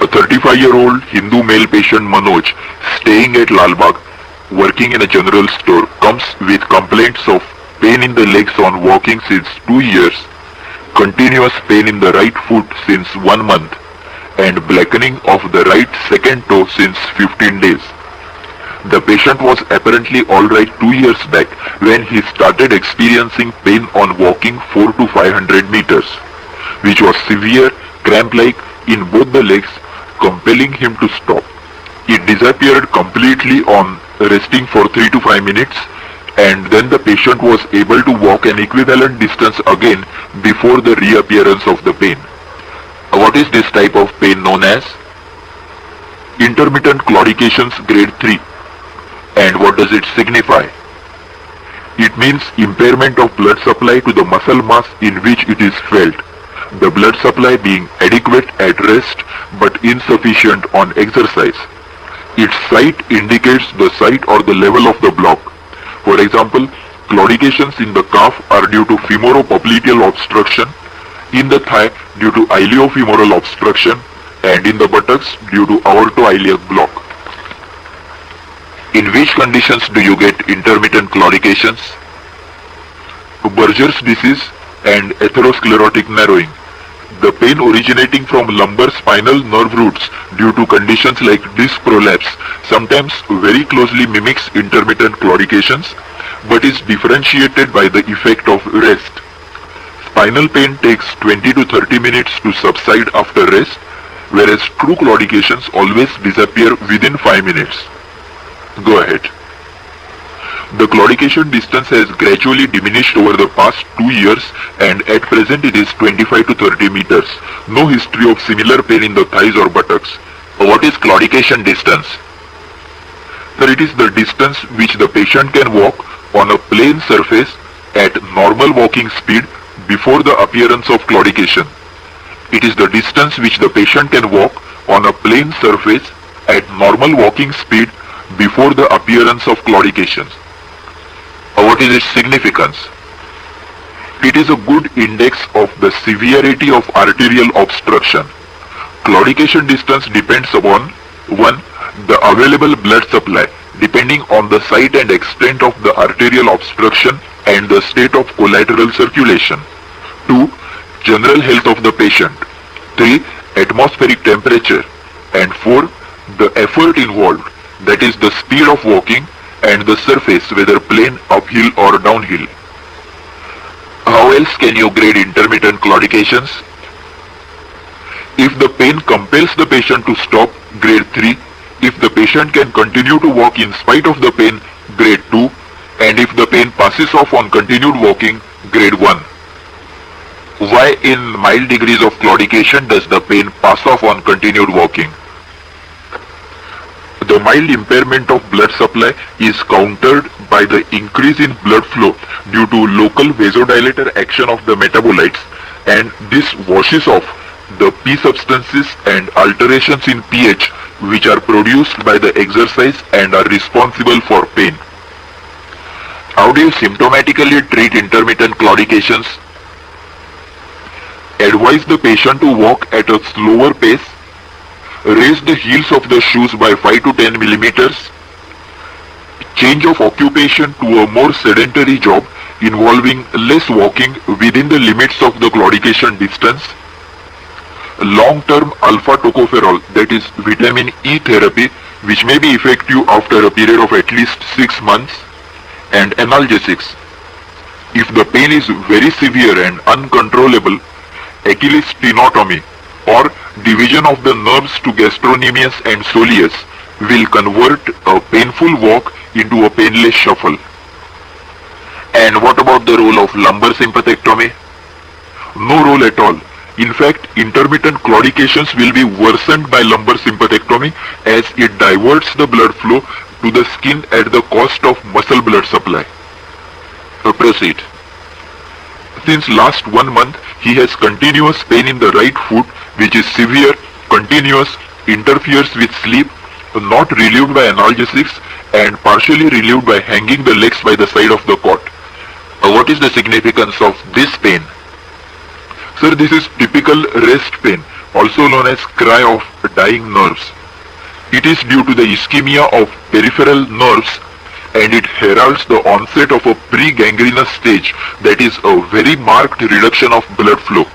A 35-year-old Hindu male patient Manoj, staying at Lalbagh, working in a general store, comes with complaints of pain in the legs on walking since 2 years, continuous pain in the right foot since 1 month, and blackening of the right second toe since 15 days. The patient was apparently alright 2 years back when he started experiencing pain on walking 4 to 500 meters, which was severe, cramp-like in both the legs, compelling him to stop. It disappeared completely on resting for 3 to 5 minutes, and then the patient was able to walk an equivalent distance again before the reappearance of the pain. What is this type of pain known as? Intermittent claudications grade 3. And what does it signify? It means impairment of blood supply to the muscle mass in which it is felt. The blood supply being adequate at rest but insufficient on exercise. Its site indicates the site or the level of the block. For example, claudications in the calf are due to femoropopliteal obstruction, in the thigh due to iliofemoral obstruction, and in the buttocks due to aortoiliac block. In which conditions do you get intermittent claudications? Berger's disease and atherosclerotic narrowing. The pain originating from lumbar spinal nerve roots due to conditions like disc prolapse sometimes very closely mimics intermittent claudications, but is differentiated by the effect of rest. Spinal pain takes 20 to 30 minutes to subside after rest, whereas true claudications always disappear within 5 minutes. Go ahead. The claudication distance has gradually diminished over the past 2 years, and at present it is 25 to 30 meters. No history of similar pain in the thighs or buttocks. What is claudication distance? Sir, it is the distance which the patient can walk on a plane surface at normal walking speed before the appearance of claudication. It is the distance which the patient can walk on a plane surface at normal walking speed before the appearance of claudications. What is its significance? It is a good index of the severity of arterial obstruction. Claudication distance depends upon 1. The available blood supply, depending on the site and extent of the arterial obstruction and the state of collateral circulation. 2. General health of the patient. 3. Atmospheric temperature. And 4. The effort involved, that is the speed of walking and the surface, whether plane, uphill or downhill. How else can you grade intermittent claudications? If the pain compels the patient to stop, grade 3. If the patient can continue to walk in spite of the pain, grade 2. And if the pain passes off on continued walking, grade 1. Why in mild degrees of claudication does the pain pass off on continued walking? The mild impairment of blood supply is countered by the increase in blood flow due to local vasodilator action of the metabolites, and this washes off the P substances and alterations in pH which are produced by the exercise and are responsible for pain. How do you symptomatically treat intermittent claudications? Advise the patient to walk at a slower pace. Raise the heels of the shoes by 5 to 10 millimeters. Change of occupation to a more sedentary job involving less walking within the limits of the claudication distance. Long-term alpha-tocopherol, that is vitamin E therapy, which may be effective after a period of at least 6 months. And analgesics. If the pain is very severe and uncontrollable, Achilles tenotomy or division of the nerves to gastrocnemius and soleus will convert a painful walk into a painless shuffle. And what about the role of lumbar sympathectomy? No role at all. In fact, intermittent claudications will be worsened by lumbar sympathectomy as it diverts the blood flow to the skin at the cost of muscle blood supply. Proceed. Since last 1 month, he has continuous pain in the right foot, which is severe, continuous, interferes with sleep, not relieved by analgesics, and partially relieved by hanging the legs by the side of the cot. What is the significance of this pain? Sir, this is typical rest pain also known as cry of dying nerves. It is due to the ischemia of peripheral nerves, and it heralds the onset of a pre-gangrenous stage, that is a very marked reduction of blood flow.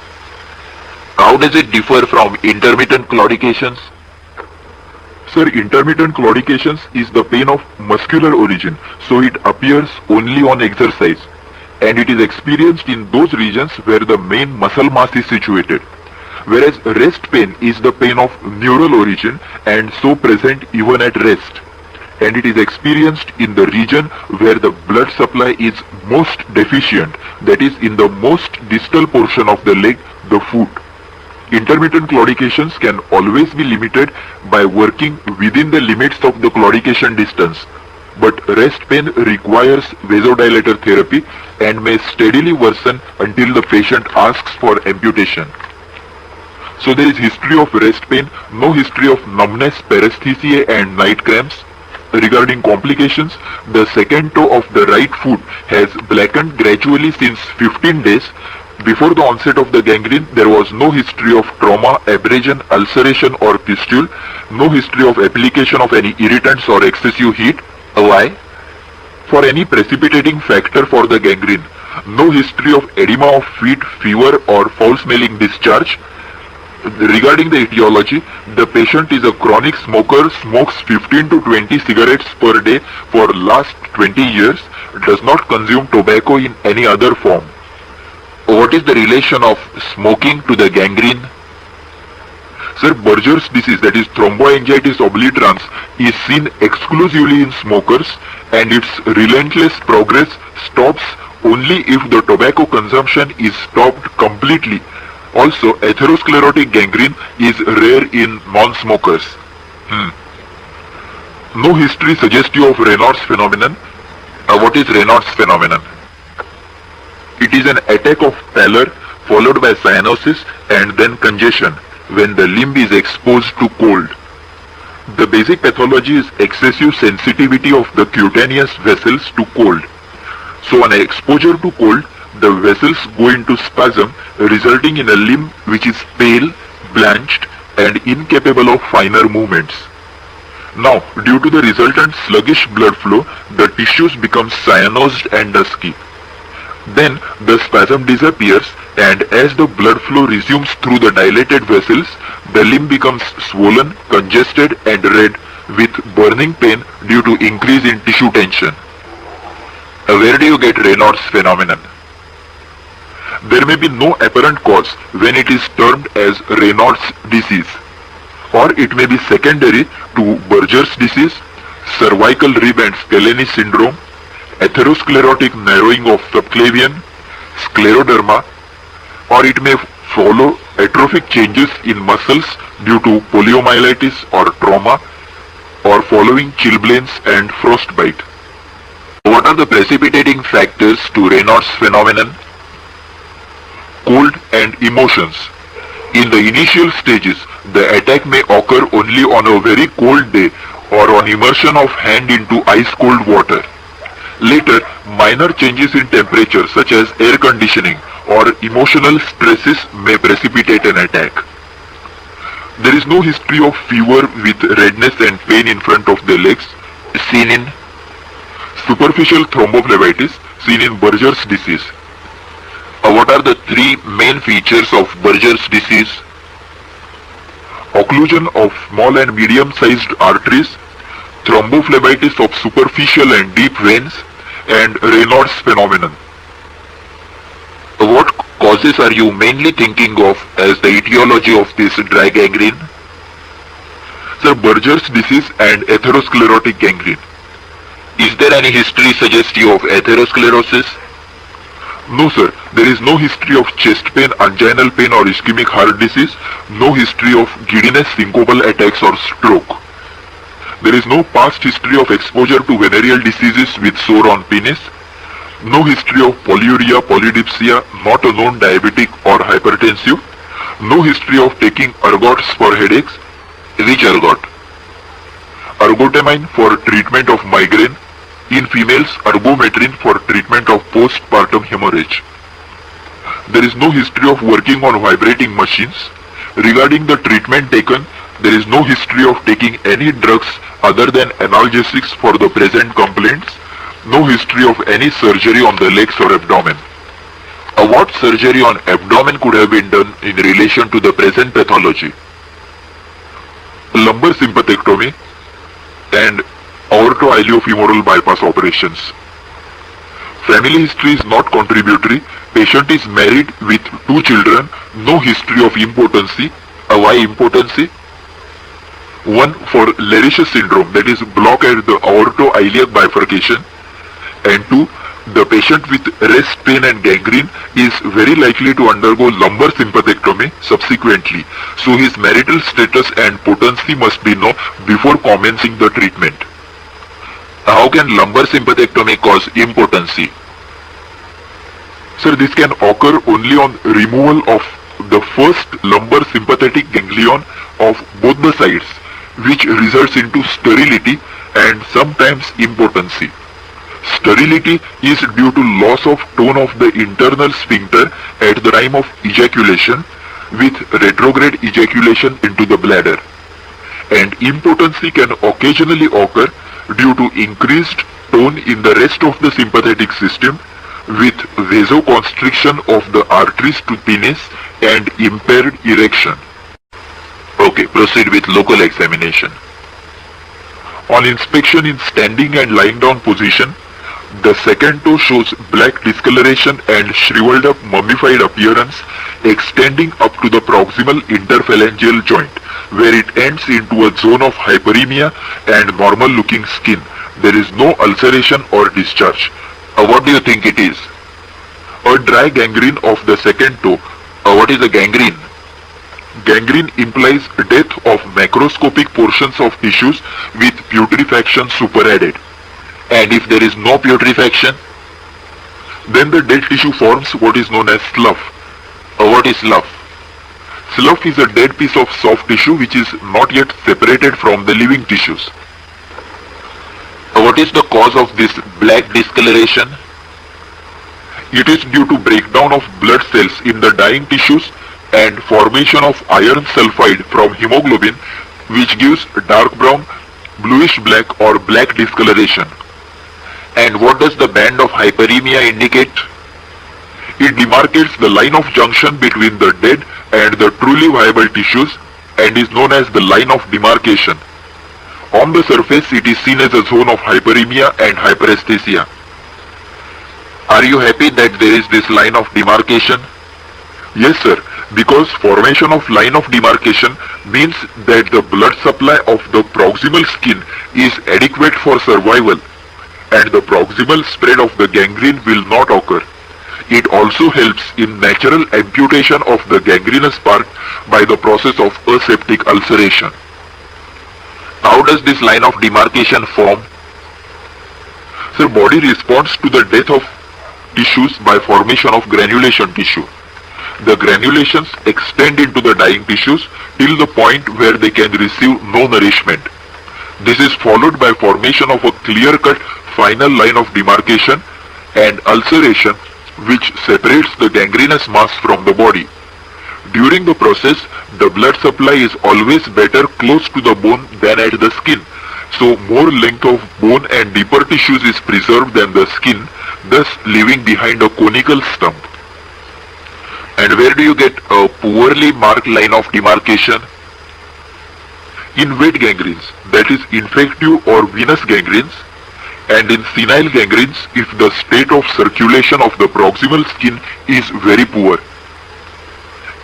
How does it differ from intermittent claudications? Sir, intermittent claudications is the pain of muscular origin, so it appears only on exercise, and it is experienced in those regions where the main muscle mass is situated. Whereas rest pain is the pain of neural origin and so present even at rest, and it is experienced in the region where the blood supply is most deficient, that is in the most distal portion of the leg, the foot. Intermittent claudications can always be limited by working within the limits of the claudication distance, but rest pain requires vasodilator therapy and may steadily worsen until the patient asks for amputation. So there is history of rest pain, no history of numbness, paresthesia and night cramps. Regarding complications, the second toe of the right foot has blackened gradually since 15 days. Before the onset of the gangrene, there was no history of trauma, abrasion, ulceration or pustule, no history of application of any irritants or excessive heat. Why? For any precipitating factor for the gangrene. No history of edema of feet, fever or foul-smelling discharge. Regarding the etiology, the patient is a chronic smoker, smokes 15 to 20 cigarettes per day for last 20 years, does not consume tobacco in any other form. What is the relation of smoking to the gangrene? Sir, Buerger's disease, that is thromboangiitis obliterans, is seen exclusively in smokers, and its relentless progress stops only if the tobacco consumption is stopped completely. Also, atherosclerotic gangrene is rare in non-smokers. No history suggestive of Raynaud's phenomenon. What is Raynaud's phenomenon? It is an attack of pallor followed by cyanosis and then congestion when the limb is exposed to cold. The basic pathology is excessive sensitivity of the cutaneous vessels to cold. So on exposure to cold, the vessels go into spasm, resulting in a limb which is pale, blanched and incapable of finer movements. Now, due to the resultant sluggish blood flow, the tissues become cyanosed and dusky. Then the spasm disappears, and as the blood flow resumes through the dilated vessels, the limb becomes swollen, congested and red with burning pain due to increase in tissue tension. Where do you get Raynaud's phenomenon? There may be no apparent cause when it is termed as Raynaud's disease, or it may be secondary to Buerger's disease, cervical rib and scalene syndrome, atherosclerotic narrowing of subclavian, scleroderma, or it may follow atrophic changes in muscles due to poliomyelitis or trauma, or following chilblains and frostbite. What are the precipitating factors to Raynaud's phenomenon? Cold and emotions. In the initial stages, the attack may occur only on a very cold day or on immersion of hand into ice-cold water. Later, minor changes in temperature such as air conditioning or emotional stresses may precipitate an attack. There is no history of fever with redness and pain in front of the legs seen in superficial thrombophlebitis seen in Buerger's disease. What are the three main features of Buerger's disease? Occlusion of small and medium-sized arteries, thrombophlebitis of superficial and deep veins, and Raynaud's phenomenon. What causes are you mainly thinking of as the etiology of this dry gangrene? Sir, Buerger's disease and atherosclerotic gangrene. Is there any history suggestive of atherosclerosis? No sir, there is no history of chest pain, anginal pain or ischemic heart disease, no history of giddiness, syncopal attacks or stroke. There is no past history of exposure to venereal diseases with sore on penis, no history of polyuria, polydipsia, not a known diabetic or hypertensive, no history of taking ergots for headaches. Which ergot? Ergotamine for treatment of migraine. In females, ergometrin for treatment of postpartum hemorrhage. There is no history of working on vibrating machines. Regarding the treatment taken, there is no history of taking any drugs other than analgesics for the present complaints. No history of any surgery on the legs or abdomen. What surgery on abdomen could have been done in relation to the present pathology? Lumbar sympathectomy and aortoiliofemoral bypass operations. Family history is not contributory. Patient is married with 2 children. No history of impotency. Why impotency? 1 for Leriches syndrome, that is block at the aortoiliac bifurcation, and 2, the patient with rest pain and gangrene is very likely to undergo lumbar sympathectomy subsequently. So his marital status and potency must be known before commencing the treatment. How can lumbar sympathectomy cause impotency? Sir, this can occur only on removal of the first lumbar sympathetic ganglion of both the sides, which results into sterility and sometimes impotency. Sterility is due to loss of tone of the internal sphincter at the time of ejaculation, with retrograde ejaculation into the bladder. And impotency can occasionally occur due to increased tone in the rest of the sympathetic system, with vasoconstriction of the arteries to penis and impaired erection. Okay, proceed with local examination. On inspection in standing and lying down position, the second toe shows black discoloration and shriveled up mummified appearance extending up to the proximal interphalangeal joint, where it ends into a zone of hyperemia and normal looking skin. There is no ulceration or discharge. What do you think it is? A dry gangrene of the second toe. What is a gangrene? Gangrene implies death of macroscopic portions of tissues with putrefaction superadded. And if there is no putrefaction, then the dead tissue forms what is known as slough. What is slough? Slough is a dead piece of soft tissue which is not yet separated from the living tissues. What is the cause of this black discoloration? It is due to breakdown of blood cells in the dying tissues and formation of iron sulfide from hemoglobin, which gives dark brown, bluish black or black discoloration. And what does the band of hyperemia indicate? It demarcates the line of junction between the dead and the truly viable tissues and is known as the line of demarcation. On the surface, it is seen as a zone of hyperemia and hyperesthesia. Are you happy that there is this line of demarcation? Yes, sir, because formation of line of demarcation means that the blood supply of the proximal skin is adequate for survival, and the proximal spread of the gangrene will not occur. It also helps in natural amputation of the gangrenous part by the process of aseptic ulceration. How does this line of demarcation form? Sir, body responds to the death of tissues by formation of granulation tissue. The granulations extend into the dying tissues till the point where they can receive no nourishment. This is followed by formation of a clear-cut final line of demarcation and ulceration, which separates the gangrenous mass from the body. During the process, the blood supply is always better close to the bone than at the skin, so more length of bone and deeper tissues is preserved than the skin, thus leaving behind a conical stump. And where do you get a poorly marked line of demarcation? In wet gangrenes, that is infective or venous gangrenes, and in senile gangrenes if the state of circulation of the proximal skin is very poor.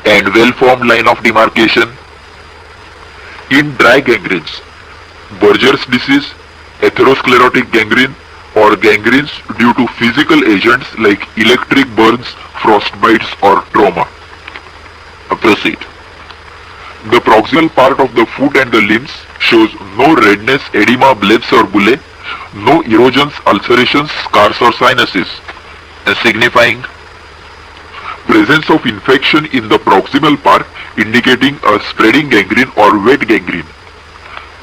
And well-formed line of demarcation in dry gangrenes, Buerger's disease, atherosclerotic gangrene, or gangrenes due to physical agents like electric burns, frostbites or trauma. Proceed. The proximal part of the foot and the limbs shows no redness, edema, blebs or bullae, no erosions, ulcerations, scars or sinuses, signifying presence of infection in the proximal part, indicating a spreading gangrene or wet gangrene.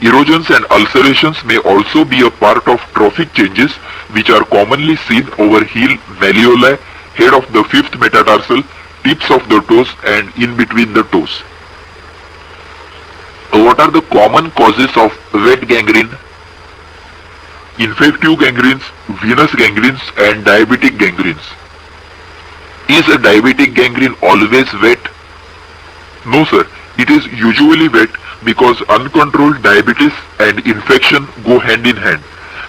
Erosions and ulcerations may also be a part of trophic changes which are commonly seen over heel, malleoli, head of the fifth metatarsal, tips of the toes and in between the toes. What are the common causes of wet gangrene? Infective gangrenes, venous gangrenes and diabetic gangrenes. Is a diabetic gangrene always wet? No sir, it is usually wet because uncontrolled diabetes and infection go hand in hand.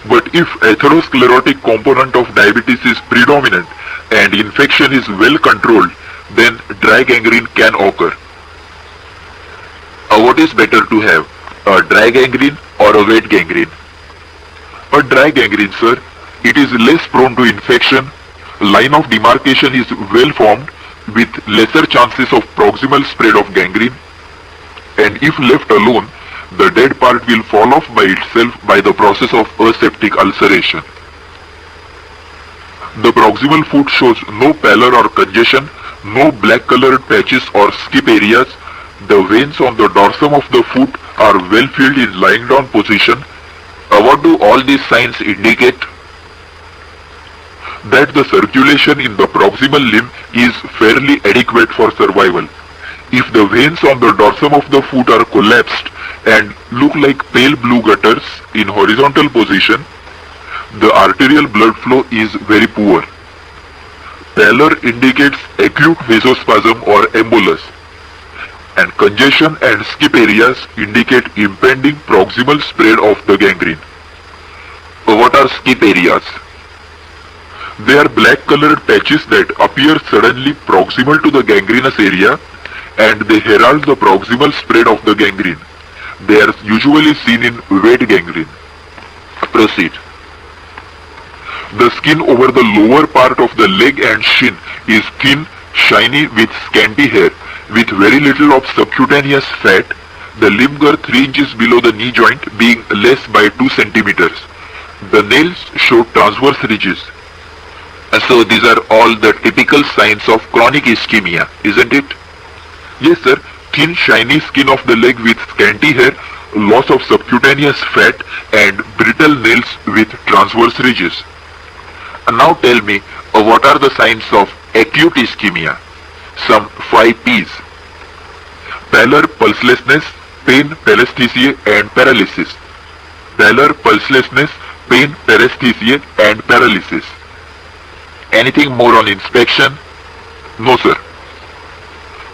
But if atherosclerotic component of diabetes is predominant and infection is well controlled, then dry gangrene can occur. What is better to have, a dry gangrene or a wet gangrene? A dry gangrene, sir. It is less prone to infection, line of demarcation is well formed with lesser chances of proximal spread of gangrene, and if left alone, the dead part will fall off by itself by the process of aseptic ulceration. The proximal foot shows no pallor or congestion, no black colored patches or skip areas. The veins on the dorsum of the foot are well filled in lying down position. What do all these signs indicate? That the circulation in the proximal limb is fairly adequate for survival. If the veins on the dorsum of the foot are collapsed and look like pale blue gutters in horizontal position, the arterial blood flow is very poor. Pallor indicates acute vasospasm or embolus, and congestion and skip areas indicate impending proximal spread of the gangrene. What are skip areas? They are black colored patches that appear suddenly proximal to the gangrenous area and they herald the proximal spread of the gangrene. They are usually seen in wet gangrene. Proceed. The skin over the lower part of the leg and shin is thin, shiny with scanty hair, with very little of subcutaneous fat, the limb girth 3 inches below the knee joint being less by 2 centimeters. The nails show transverse ridges. So these are all the typical signs of chronic ischemia, isn't it? Yes sir, thin shiny skin of the leg with scanty hair, loss of subcutaneous fat and brittle nails with transverse ridges. And now tell me, what are the signs of acute ischemia? Some 5 P's. Pallor, pulselessness, pain, paresthesia and paralysis. Pallor, pulselessness, pain, paresthesia and paralysis. Anything more on inspection? No sir.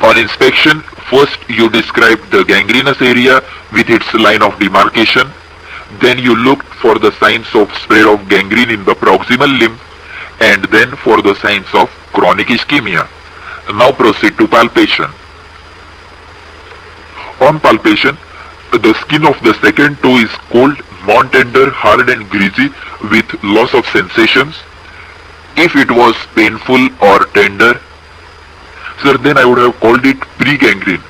On inspection, first you describe the gangrenous area with its line of demarcation. Then you looked for the signs of spread of gangrene in the proximal limb and then for the signs of chronic ischemia. Now proceed to palpation. On palpation, the skin of the second toe is cold, non-tender, hard and greasy with loss of sensations. If it was painful or tender, sir, then I would have called it pre-gangrene.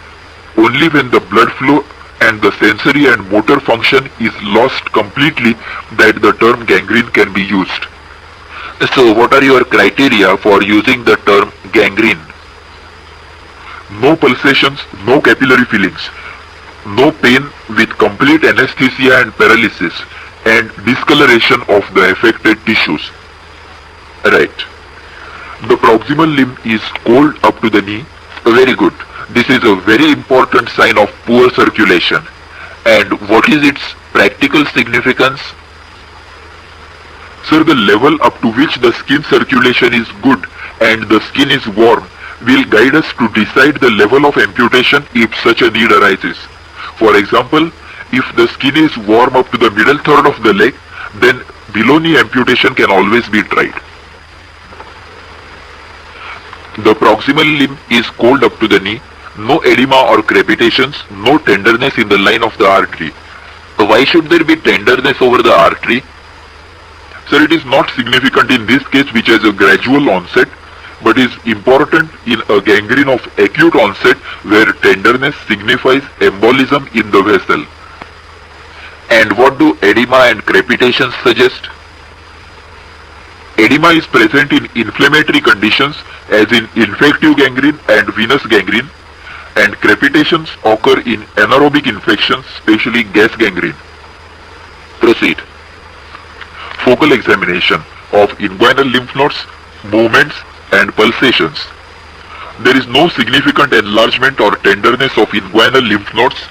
Only when the blood flow and the sensory and motor function is lost completely that the term gangrene can be used. So what are your criteria for using the term gangrene? No pulsations, no capillary fillings, no pain with complete anesthesia and paralysis, and discoloration of the affected tissues. Right. The proximal limb is cold up to the knee. Very good. This is a very important sign of poor circulation. And what is its practical significance? Sir, the level up to which the skin circulation is good and the skin is warm will guide us to decide the level of amputation if such a need arises. For example, if the skin is warm up to the middle third of the leg, then below knee amputation can always be tried. The proximal limb is cold up to the knee, no edema or crepitations, no tenderness in the line of the artery. Why should there be tenderness over the artery? Sir, it is not significant in this case which has a gradual onset, but is important in a gangrene of acute onset where tenderness signifies embolism in the vessel. And what do edema and crepitations suggest? Edema is present in inflammatory conditions as in infective gangrene and venous gangrene, and crepitations occur in anaerobic infections, especially gas gangrene. Proceed. Focal examination of inguinal lymph nodes, movements and pulsations. There is no significant enlargement or tenderness of inguinal lymph nodes.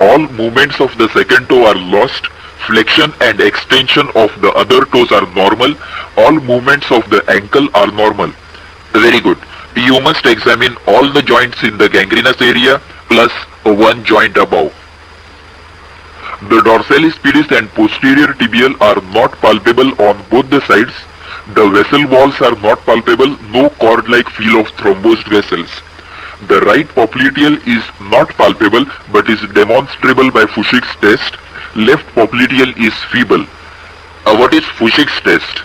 All movements of the second toe are lost. Flexion and extension of the other toes are normal. All movements of the ankle are normal. Very good. You must examine all the joints in the gangrenous area plus one joint above. The dorsalis pedis and posterior tibial are not palpable on both the sides. The vessel walls are not palpable, no cord-like feel of thrombosed vessels. The right popliteal is not palpable but is demonstrable by Fuchs's test. Left popliteal is feeble. What is Fuchs's test?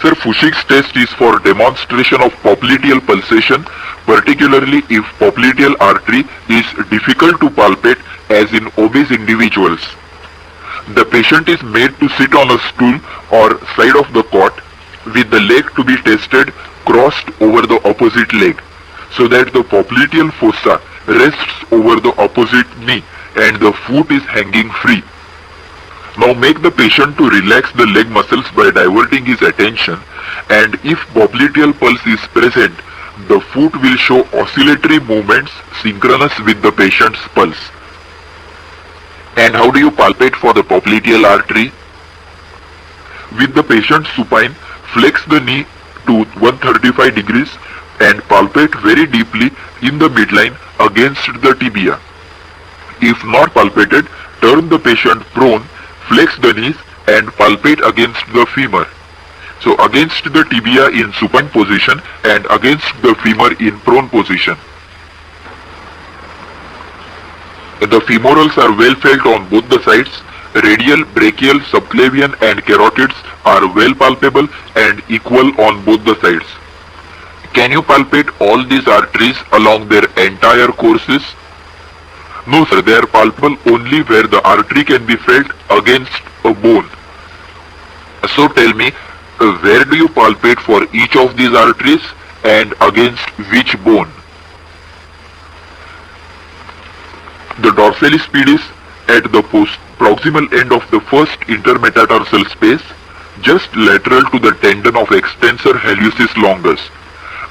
Sir, Fuchs's test is for demonstration of popliteal pulsation, particularly if popliteal artery is difficult to palpate as in obese individuals. The patient is made to sit on a stool or side of the cot with the leg to be tested crossed over the opposite leg so that the popliteal fossa rests over the opposite knee and the foot is hanging free. Now make the patient to relax the leg muscles by diverting his attention, and if popliteal pulse is present, the foot will show oscillatory movements synchronous with the patient's pulse. And how do you palpate for the popliteal artery? With the patient supine, flex the knee to 135 degrees and palpate very deeply in the midline against the tibia. If not palpated, turn the patient prone, flex the knees and palpate against the femur. So against the tibia in supine position and against the femur in prone position. The femorals are well felt on both the sides. Radial, brachial, subclavian and carotids are well palpable and equal on both the sides. Can you palpate all these arteries along their entire courses? No sir, they are palpable only where the artery can be felt against a bone. So tell me, where do you palpate for each of these arteries and against which bone? The dorsalis pedis at the proximal end of the first intermetatarsal space, just lateral to the tendon of extensor hallucis longus,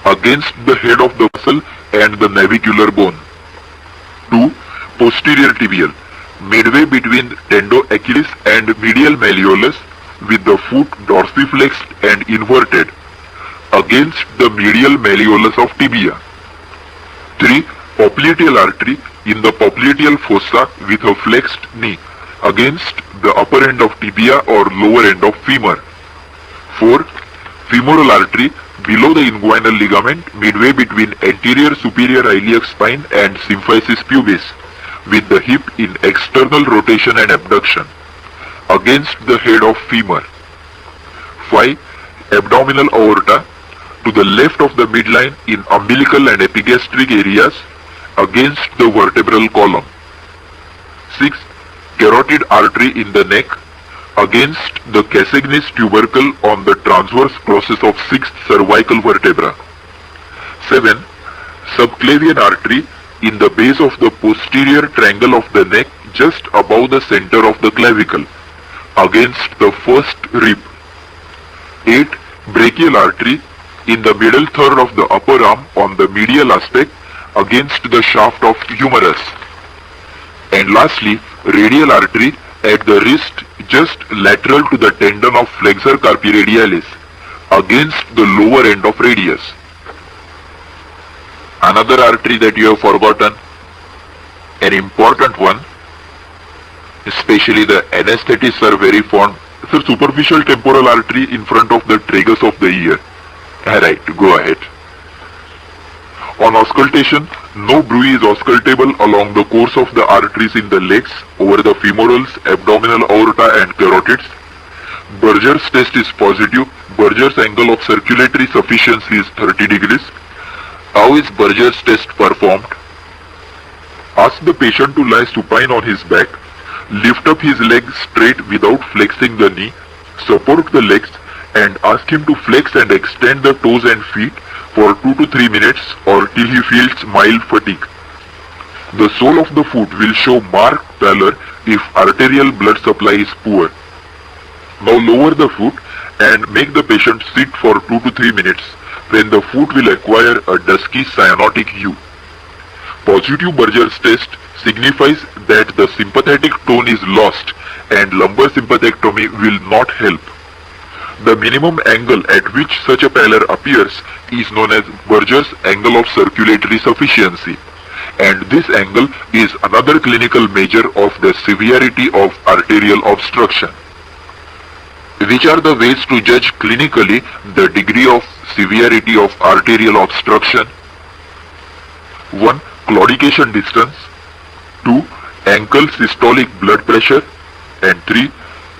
against the head of the muscle and the navicular bone. 2. Posterior tibial, midway between tendo-achillis and medial malleolus with the foot dorsiflexed and inverted, against the medial malleolus of tibia. 3. Popliteal artery in the popliteal fossa with a flexed knee, against the upper end of tibia or lower end of femur. 4. Femoral artery below the inguinal ligament midway between anterior superior iliac spine and symphysis pubis with the hip in external rotation and abduction, against the head of femur. 5. Abdominal aorta to the left of the midline in umbilical and epigastric areas, against the vertebral column. 6. Carotid artery in the neck, against the Cassagnes tubercle on the transverse process of 6th cervical vertebra. 7. Subclavian artery in the base of the posterior triangle of the neck just above the center of the clavicle, against the first rib. 8. Brachial artery in the middle third of the upper arm on the medial aspect, against the shaft of humerus. And lastly, radial artery at the wrist just lateral to the tendon of flexor carpi radialis, against the lower end of radius. Another artery that you have forgotten, an important one, especially the anesthetists are very fond. Sir, superficial temporal artery in front of the tragus of the ear. Alright, go ahead. On auscultation, no bruit is auscultable along the course of the arteries in the legs, over the femorals, abdominal aorta and carotids. Berger's test is positive. Berger's angle of circulatory sufficiency is 30 degrees. How is Berger's test performed? Ask the patient to lie supine on his back. Lift up his legs straight without flexing the knee. Support the legs and ask him to flex and extend the toes and feet for 2 to 3 minutes or till he feels mild fatigue. The sole of the foot will show marked pallor if arterial blood supply is poor. Now lower the foot and make the patient sit for 2 to 3 minutes, when the foot will acquire a dusky cyanotic hue. Positive Berger's test signifies that the sympathetic tone is lost and lumbar sympathectomy will not help. The minimum angle at which such a pallor appears is known as Berger's angle of circulatory sufficiency, and this angle is another clinical measure of the severity of arterial obstruction. Which are the ways to judge clinically the degree of severity of arterial obstruction? 1. Claudication distance. 2. Ankle systolic blood pressure. And 3.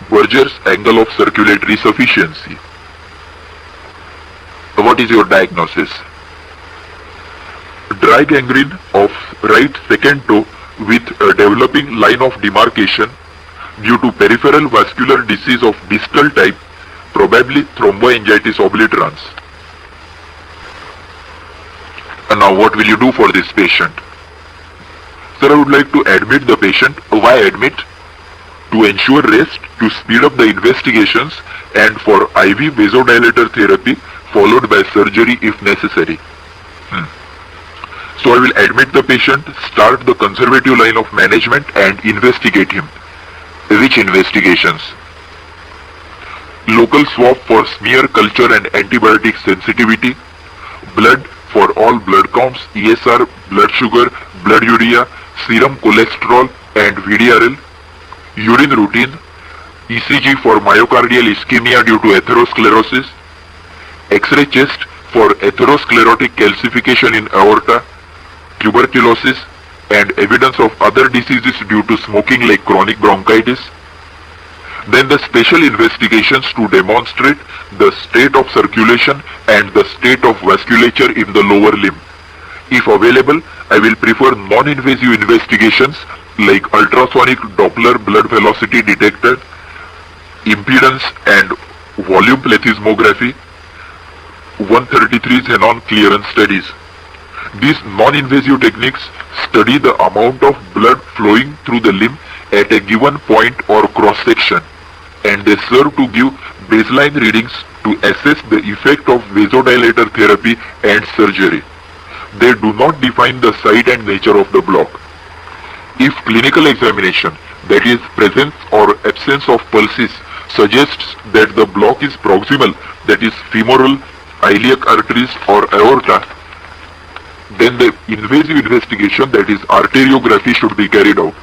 Berger's angle of circulatory sufficiency. What is your diagnosis? Dry gangrene of right second toe with a developing line of demarcation due to peripheral vascular disease of distal type, probably thromboangiitis obliterans. And now what will you do for this patient? Sir, I would like to admit the patient. Why admit? To ensure rest, to speed up the investigations, and for IV vasodilator therapy followed by surgery if necessary. So I will admit the patient, start the conservative line of management and investigate him. Which investigations? Local swab for smear culture and antibiotic sensitivity, blood for all blood counts, ESR, blood sugar, blood urea, serum cholesterol and VDRL, urine routine, ECG for myocardial ischemia due to atherosclerosis, X-ray chest for atherosclerotic calcification in aorta, tuberculosis, and evidence of other diseases due to smoking like chronic bronchitis. Then the special investigations to demonstrate the state of circulation and the state of vasculature in the lower limb. If available, I will prefer non-invasive investigations like ultrasonic Doppler blood velocity detector, impedance and volume plethysmography, 133 xenon clearance studies. These non-invasive techniques study the amount of blood flowing through the limb at a given point or cross-section, and they serve to give baseline readings to assess the effect of vasodilator therapy and surgery. They do not define the site and nature of the block. If clinical examination, that is presence or absence of pulses, suggests that the block is proximal, that is femoral, iliac arteries or aorta, then the invasive investigation, that is arteriography, should be carried out.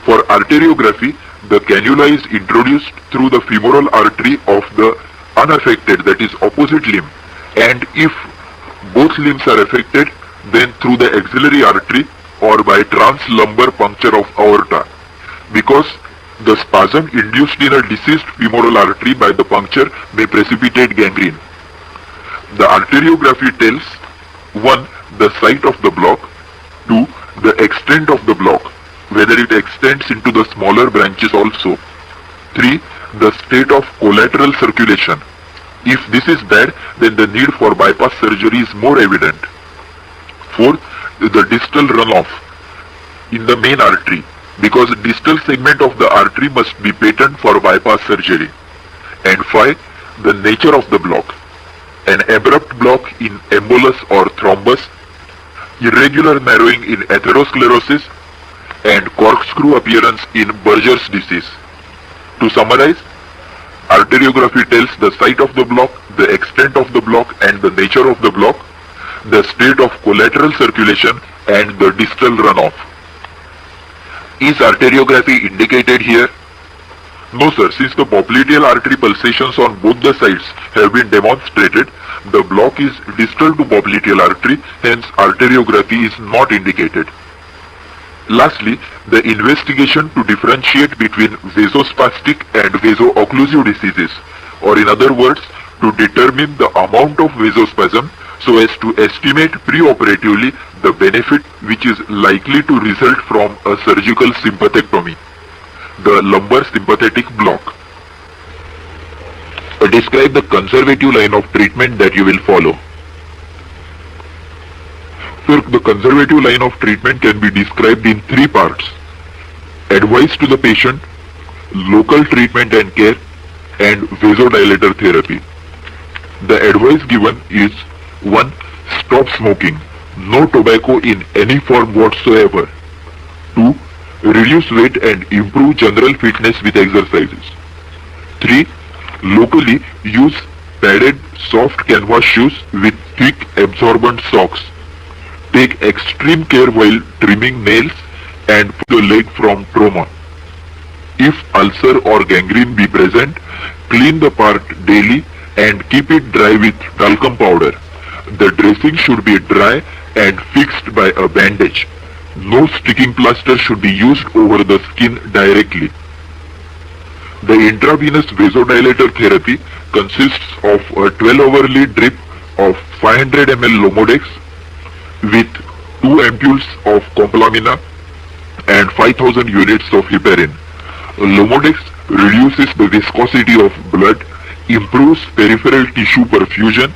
For arteriography, the cannula is introduced through the femoral artery of the unaffected, that is opposite limb, and if both limbs are affected, then through the axillary artery or by translumbar puncture of aorta, because the spasm induced in a deceased femoral artery by the puncture may precipitate gangrene. The arteriography tells 1. The site of the block, 2. The extent of the block, whether it extends into the smaller branches also, 3. The state of collateral circulation. If this is bad, then the need for bypass surgery is more evident. 4. The distal runoff in the main artery, because distal segment of the artery must be patent for bypass surgery. And 5. The nature of the block. An abrupt block in embolus or thrombus, irregular narrowing in atherosclerosis, and corkscrew appearance in Berger's disease. To summarize, arteriography tells the site of the block, the extent of the block and the nature of the block, the state of collateral circulation and the distal runoff. Is arteriography indicated here? No sir, since the popliteal artery pulsations on both the sides have been demonstrated, the block is distal to popliteal artery, hence arteriography is not indicated. Lastly, the investigation to differentiate between vasospastic and vasoocclusive diseases, or in other words, to determine the amount of vasospasm so as to estimate preoperatively the benefit which is likely to result from a surgical sympathectomy. The lumbar sympathetic block. Describe the conservative line of treatment that you will follow. Sir, the conservative line of treatment can be described in 3 parts: advice to the patient, local treatment and care, and vasodilator therapy. The advice given is 1. Stop smoking. No tobacco in any form whatsoever. 2. Reduce weight and improve general fitness with exercises. 3. Locally use padded soft canvas shoes with thick absorbent socks. Take extreme care while trimming nails and pull the leg from trauma. If ulcer or gangrene be present, clean the part daily and keep it dry with talcum powder. The dressing should be dry and fixed by a bandage. No sticking plaster should be used over the skin directly. The intravenous vasodilator therapy consists of a 12-hourly drip of 500 ml Lomodex with 2 ampules of Complamina and 5000 units of heparin. Lomodex reduces the viscosity of blood, improves peripheral tissue perfusion,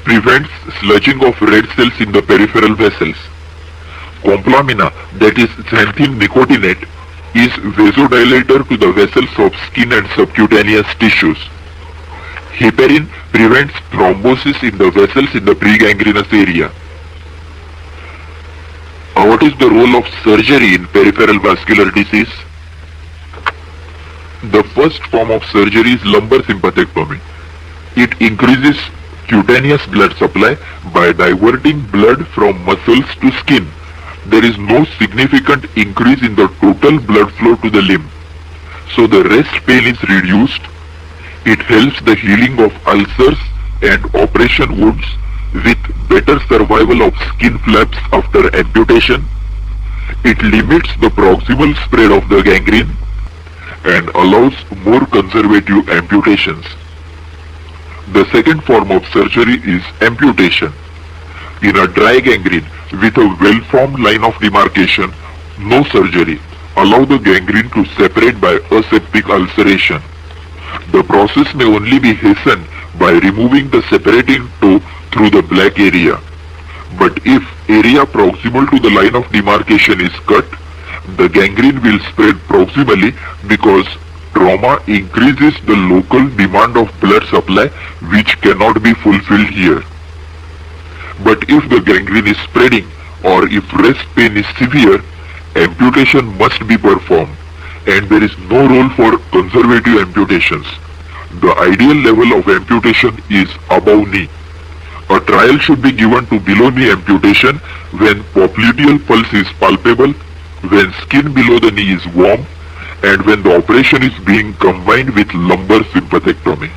prevents sludging of red cells in the peripheral vessels. Complamina, that is xanthine nicotinate, is vasodilator to the vessels of skin and subcutaneous tissues. Heparin prevents thrombosis in the vessels in the pregangrenous area. What is the role of surgery in peripheral vascular disease? The first form of surgery is lumbar sympathectomy. It increases cutaneous blood supply by diverting blood from muscles to skin. There is no significant increase in the total blood flow to the limb, so the rest pain is reduced. It helps the healing of ulcers and operation wounds with better survival of skin flaps after amputation. It limits the proximal spread of the gangrene and allows more conservative amputations. The second form of surgery is amputation. In a dry gangrene with a well-formed line of demarcation, no surgery. Allow the gangrene to separate by aseptic ulceration. The process may only be hastened by removing the separating toe through the black area. But if area proximal to the line of demarcation is cut, the gangrene will spread proximally because trauma increases the local demand of blood supply, which cannot be fulfilled here. But if the gangrene is spreading or if rest pain is severe, amputation must be performed, and there is no role for conservative amputations. The ideal level of amputation is above knee. A trial should be given to below knee amputation when popliteal pulse is palpable, when skin below the knee is warm, and when the operation is being combined with lumbar sympathectomy.